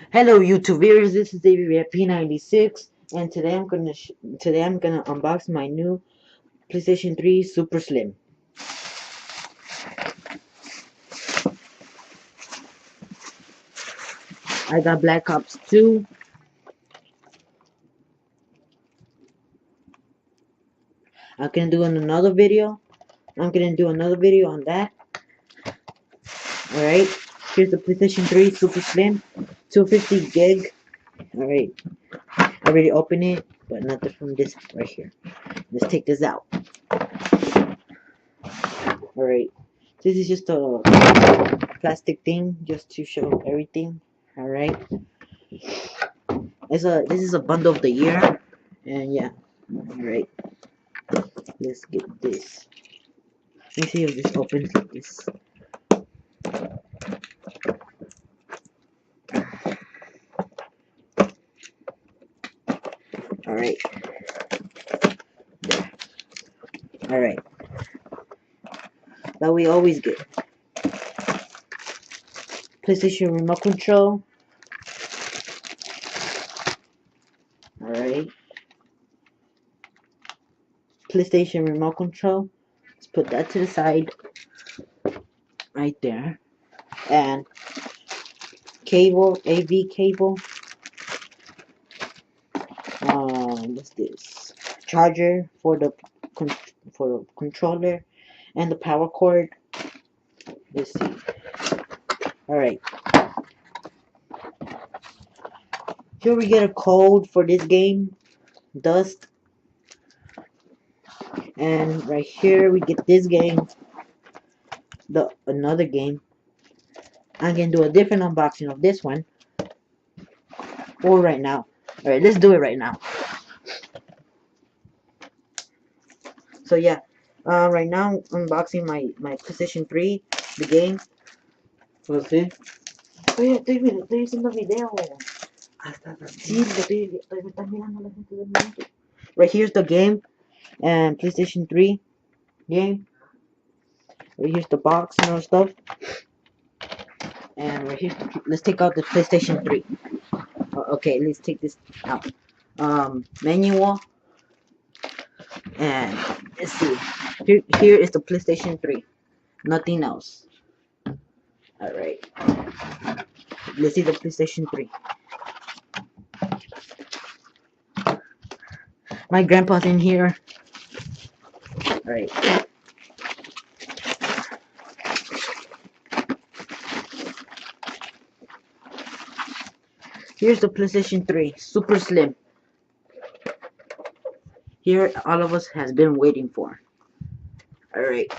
Hello YouTube viewers, this is David at P96, and today I'm gonna unbox my new PlayStation 3 Super Slim. I got Black Ops 2. I'm gonna do another video. I'm gonna do another video on that. Alright, here's the PlayStation 3 Super Slim, 250 gig. Alright, I already opened it, but not from this right here. Let's take this out. Alright, this is just a plastic thing just to show everything. Alright, this is a bundle of the year, and yeah. Alright, let's get this. Let's see if this opens like this. Alright. There. Alright. That we always get. PlayStation remote control. Alright. PlayStation remote control. Let's put that to the side. Right there. And cable, AV cable. What's this? Charger for the controller and the power cord. Let's see. Alright. Here we get a code for this game, Dust. And right here we get this game, another game. I can do a different unboxing of this one, or right now. Alright, let's do it right now. So yeah, right now I'm unboxing my PlayStation 3, the game. We'll see. Oye, estoy haciendo video. Sí, estoy mirando la gente del momento. Right here's the game, and PlayStation 3 game. Right here's the box and all stuff. And right here, let's take out the PlayStation 3. Okay, let's take this out. Manual. And let's see. Here is the PlayStation 3. Nothing else. Alright. Let's see the PlayStation 3. My grandpa's in here. Alright. Here's the PlayStation 3, super slim. Here, all of us has been waiting for. Alright.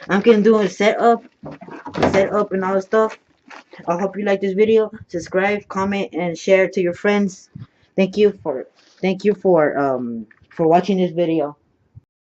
I'm gonna do a setup and all the stuff. I hope you like this video. Subscribe, comment, and share to your friends. Thank you for watching this video.